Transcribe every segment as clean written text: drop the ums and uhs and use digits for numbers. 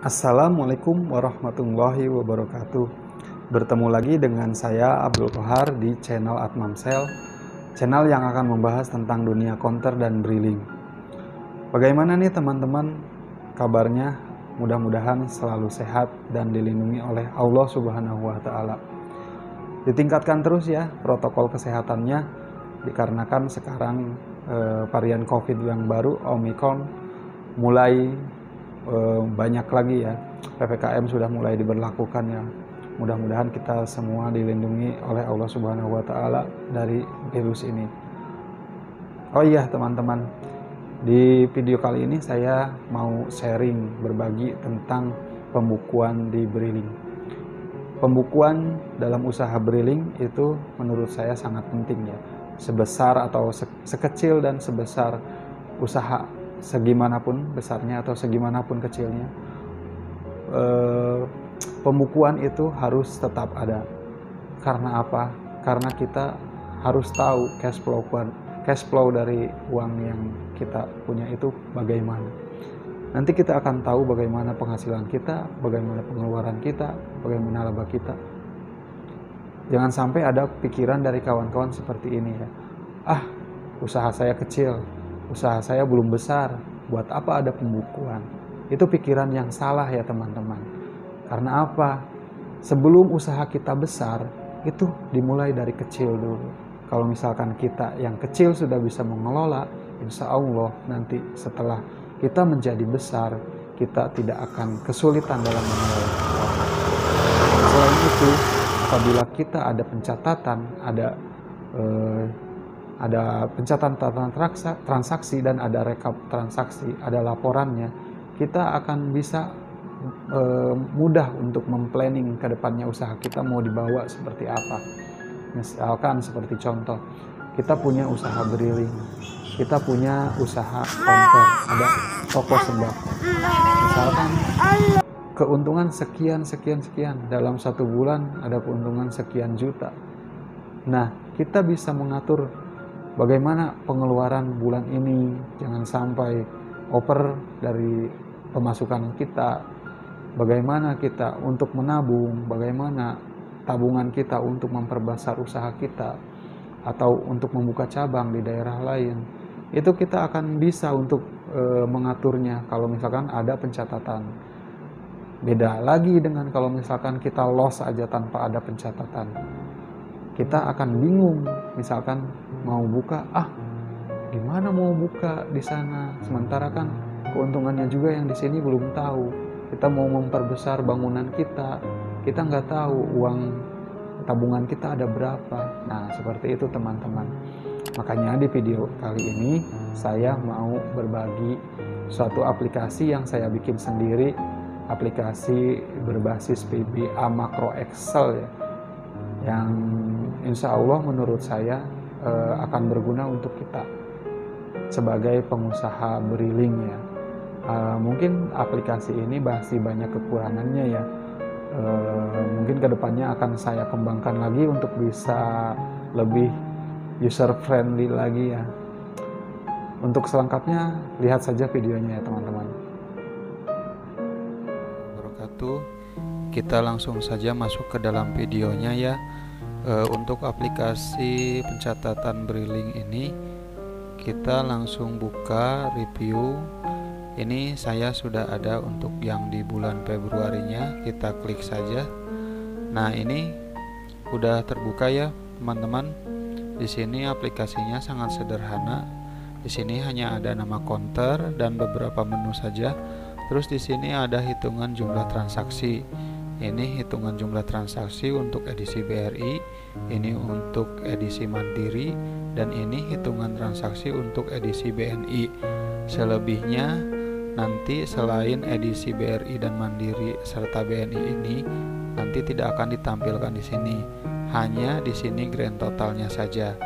Assalamualaikum warahmatullahi wabarakatuh. Bertemu lagi dengan saya Abdul Kohar di channel Atmamsel, channel yang akan membahas tentang dunia counter dan drilling. Bagaimana nih teman-teman kabarnya? Mudah-mudahan selalu sehat dan dilindungi oleh Allah Subhanahu wa Ta'ala. Ditingkatkan terus ya protokol kesehatannya, dikarenakan sekarang varian COVID yang baru Omicron mulai banyak lagi ya. PPKM sudah mulai diberlakukan ya. Mudah-mudahan kita semua dilindungi oleh Allah Subhanahu wa Ta'ala dari virus ini. Oh iya teman-teman, di video kali ini saya mau sharing, berbagi tentang pembukuan di drilling. Pembukuan dalam usaha drilling itu menurut saya sangat penting ya. Sebesar atau sekecil dan sebesar usaha, segimanapun besarnya atau segimanapun kecilnya, pembukuan itu harus tetap ada. Karena apa? Karena kita harus tahu cash flow dari uang yang kita punya itu bagaimana. Nanti kita akan tahu bagaimana penghasilan kita, bagaimana pengeluaran kita, bagaimana laba kita. Jangan sampai ada pikiran dari kawan-kawan seperti ini ya. Usaha saya kecil, usaha saya belum besar, buat apa ada pembukuan? Itu pikiran yang salah ya teman-teman. Karena apa? Sebelum usaha kita besar, itu dimulai dari kecil dulu. Kalau misalkan kita yang kecil sudah bisa mengelola, insya Allah nanti setelah kita menjadi besar, kita tidak akan kesulitan dalam mengelola. Selain itu, apabila kita ada pencatatan, ada pencatatan transaksi dan ada rekap transaksi, ada laporannya, kita akan bisa mudah untuk memplanning ke depannya usaha kita mau dibawa seperti apa. Misalkan seperti contoh, kita punya usaha drilling, kita punya usaha counter, ada toko sembako. Misalkan keuntungan sekian, dalam satu bulan ada keuntungan sekian juta. Nah, kita bisa mengatur bagaimana pengeluaran bulan ini, jangan sampai over dari pemasukan kita. Bagaimana kita untuk menabung, bagaimana tabungan kita untuk memperbesar usaha kita, atau untuk membuka cabang di daerah lain. Itu kita akan bisa untuk mengaturnya kalau misalkan ada pencatatan. Beda lagi dengan kalau misalkan kita loss aja tanpa ada pencatatan. Kita akan bingung, misalkan mau buka, gimana mau buka di sana, sementara kan keuntungannya juga yang di sini belum tahu. Kita mau memperbesar bangunan kita nggak tahu uang tabungan kita ada berapa. Nah, seperti itu teman-teman. Makanya di video kali ini saya mau berbagi suatu aplikasi yang saya bikin sendiri, aplikasi berbasis VBA Makro Excel ya, yang insya Allah menurut saya akan berguna untuk kita sebagai pengusaha drilling ya. Mungkin aplikasi ini masih banyak kekurangannya ya. Mungkin kedepannya akan saya kembangkan lagi untuk bisa lebih user friendly lagi ya. Untuk selengkapnya lihat saja videonya ya teman-teman. Kita langsung saja masuk ke dalam videonya ya. Untuk aplikasi pencatatan drilling ini kita langsung buka review. Ini saya sudah ada untuk yang di bulan Februarinya, kita klik saja. Nah, ini udah terbuka ya teman-teman. Di sini aplikasinya sangat sederhana. Di sini hanya ada nama counter dan beberapa menu saja. Terus di sini ada hitungan jumlah transaksi. Ini hitungan jumlah transaksi untuk edisi BRI, ini untuk edisi Mandiri, dan ini hitungan transaksi untuk edisi BNI. Selebihnya nanti selain edisi BRI dan Mandiri serta BNI ini nanti tidak akan ditampilkan di sini. Hanya di sini grand totalnya saja.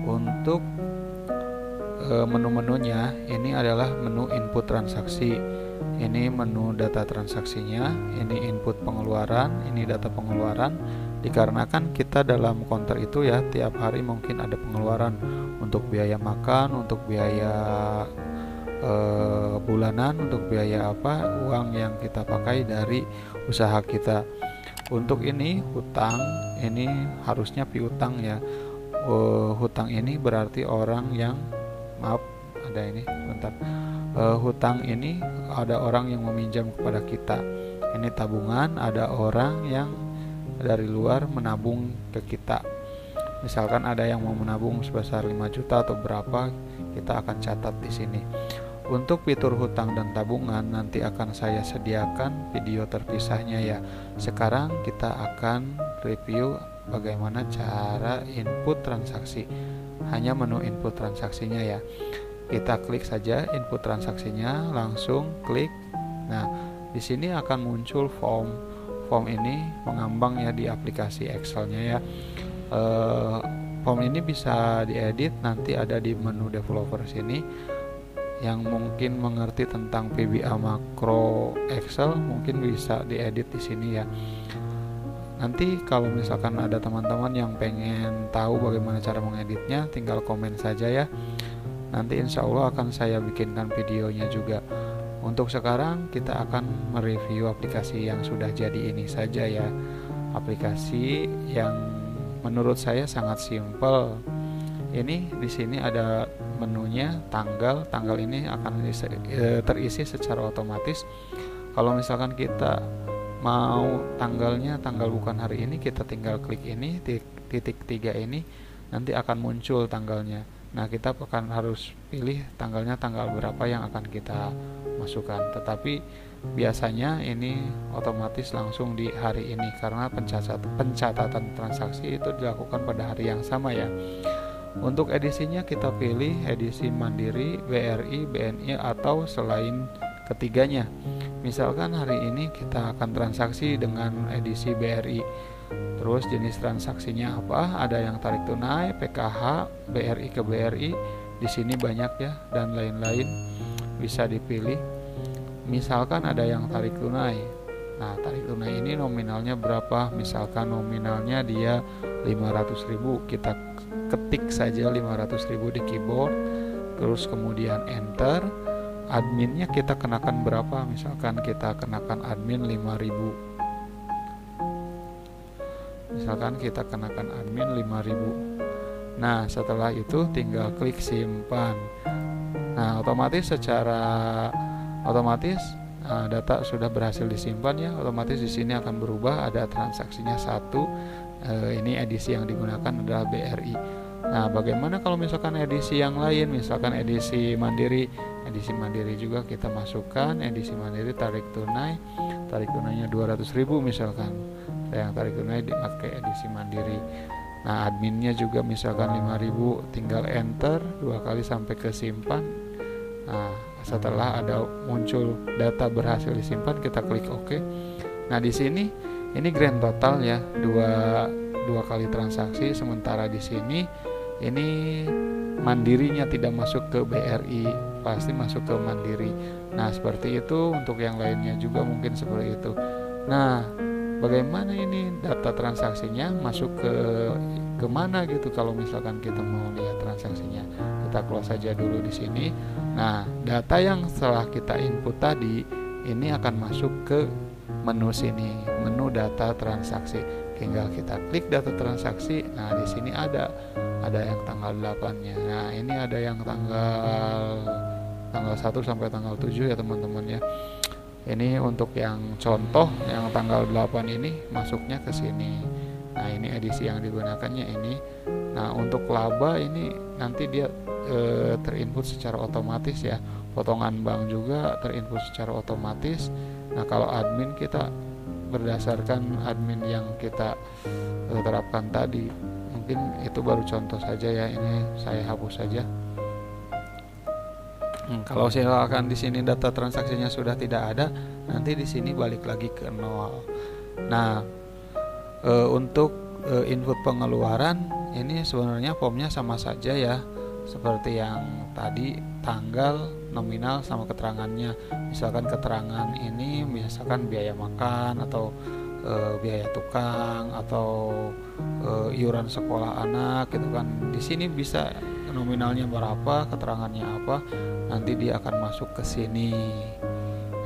Untuk menu-menunya ini adalah menu input transaksi. Ini menu data transaksinya, ini input pengeluaran, ini data pengeluaran. Dikarenakan kita dalam counter itu ya tiap hari mungkin ada pengeluaran untuk biaya makan, untuk biaya bulanan, untuk biaya apa, uang yang kita pakai dari usaha kita. Untuk ini hutang, ini harusnya piutang ya. Hutang ini berarti orang yang, maaf ada ini bentar, hutang ini ada orang yang meminjam kepada kita. Ini tabungan, ada orang yang dari luar menabung ke kita. Misalkan ada yang mau menabung sebesar 5 juta atau berapa, kita akan catat di sini. Untuk fitur hutang dan tabungan nanti akan saya sediakan video terpisahnya ya. Sekarang kita akan review bagaimana cara input transaksi. Hanya menu input transaksinya ya. Kita klik saja input transaksinya, langsung klik. Nah, di sini akan muncul form. Form ini mengambang ya di aplikasi Excel-nya ya. Form ini bisa diedit, nanti ada di menu developer sini. Yang mungkin mengerti tentang VBA makro Excel mungkin bisa diedit di sini ya. Nanti kalau misalkan ada teman-teman yang pengen tahu bagaimana cara mengeditnya, tinggal komen saja ya. Nanti insya Allah akan saya bikinkan videonya juga. Untuk sekarang kita akan mereview aplikasi yang sudah jadi ini saja ya. Aplikasi yang menurut saya sangat simple. Ini di sini ada menunya tanggal ini akan terisi secara otomatis. Kalau misalkan kita mau tanggalnya tanggal bukan hari ini, kita tinggal klik ini titik 3 ini, nanti akan muncul tanggalnya. Nah, kita akan harus pilih tanggalnya tanggal berapa yang akan kita masukkan. Tetapi biasanya ini otomatis langsung di hari ini karena pencatatan transaksi itu dilakukan pada hari yang sama ya. Untuk edisinya kita pilih edisi Mandiri, BRI, BNI atau selain ketiganya. Misalkan hari ini kita akan transaksi dengan edisi BRI. Terus jenis transaksinya apa? Ada yang tarik tunai, PKH, BRI ke BRI. Di sini banyak ya dan lain-lain bisa dipilih. Misalkan ada yang tarik tunai. Nah, tarik tunai ini nominalnya berapa? Misalkan nominalnya dia 500.000, kita ketik saja 500.000 di keyboard, terus kemudian enter. Adminnya kita kenakan berapa? Misalkan kita kenakan admin 5.000. Misalkan kita kenakan admin 5.000. Nah, setelah itu tinggal klik simpan. Nah, otomatis data sudah berhasil disimpan ya. Otomatis di sini akan berubah, ada transaksinya 1. Ini edisi yang digunakan adalah BRI. Nah, bagaimana kalau misalkan edisi yang lain, misalkan edisi Mandiri? Edisi Mandiri juga kita masukkan edisi Mandiri tarik tunainya 200.000 misalkan. Yang tarik tunai dipakai edisi Mandiri. Nah, adminnya juga misalkan 5.000, tinggal enter 2 kali sampai ke simpan. Nah, setelah ada muncul data berhasil disimpan, kita klik OK. Nah, di sini ini grand total ya, dua kali transaksi. Sementara di sini ini Mandirinya tidak masuk ke BRI, pasti masuk ke Mandiri. Nah, seperti itu. Untuk yang lainnya juga mungkin seperti itu. Nah, bagaimana ini data transaksinya masuk ke mana gitu kalau misalkan kita mau lihat transaksinya. Kita close saja dulu di sini. Nah, data yang setelah kita input tadi ini akan masuk ke menu sini, menu data transaksi. Tinggal kita klik data transaksi. Nah, di sini ada yang tanggal 8-nya. Nah, ini ada yang tanggal 1 sampai tanggal 7 ya teman-teman ya. Ini untuk yang contoh yang tanggal 8 ini masuknya ke sini. Nah, ini edisi yang digunakannya ini. Nah, untuk laba ini nanti dia terinput secara otomatis ya. Potongan bank juga terinput secara otomatis. Nah, kalau admin kita berdasarkan admin yang kita terapkan tadi. Mungkin itu baru contoh saja ya. Ini saya hapus saja. Kalau silakan di sini data transaksinya sudah tidak ada, nanti di sini balik lagi ke 0. Nah, untuk input pengeluaran ini sebenarnya formnya sama saja ya, seperti yang tadi, tanggal, nominal sama keterangannya. Misalkan keterangan ini misalkan biaya makan atau biaya tukang atau iuran sekolah anak gitu kan. Di sini bisa nominalnya berapa, keterangannya apa. nanti dia akan masuk ke sini.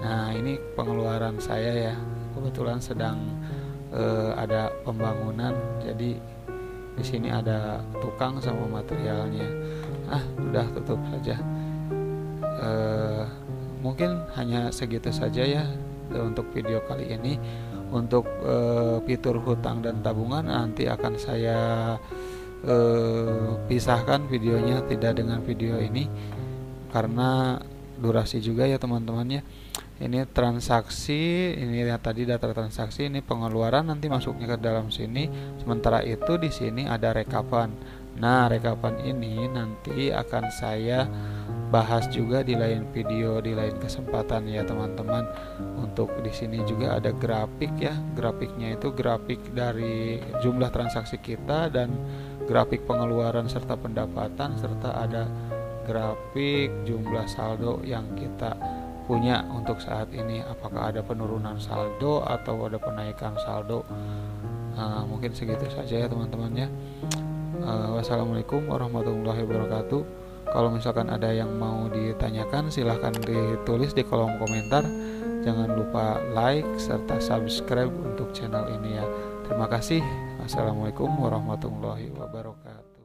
Nah, ini pengeluaran saya ya. Kebetulan sedang ada pembangunan, jadi di sini ada tukang sama materialnya. Udah tutup saja. Mungkin hanya segitu saja ya untuk video kali ini. Untuk fitur hutang dan tabungan nanti akan saya pisahkan videonya, tidak dengan video ini karena durasi juga ya teman-temannya. Ini transaksi, ini lihat tadi data transaksi, ini pengeluaran nanti masuknya ke dalam sini. Sementara itu di sini ada rekapan. Nah, rekapan ini nanti akan saya bahas juga di lain video, di lain kesempatan ya teman-teman. Untuk di sini juga ada grafik ya. Grafiknya itu grafik dari jumlah transaksi kita dan grafik pengeluaran serta pendapatan, serta ada grafik jumlah saldo yang kita punya untuk saat ini, apakah ada penurunan saldo atau ada penaikan saldo. Mungkin segitu saja ya teman-teman ya. Wassalamualaikum warahmatullahi wabarakatuh. Kalau misalkan ada yang mau ditanyakan, silahkan ditulis di kolom komentar. Jangan lupa like serta subscribe untuk channel ini ya. Terima kasih. Wassalamualaikum warahmatullahi wabarakatuh.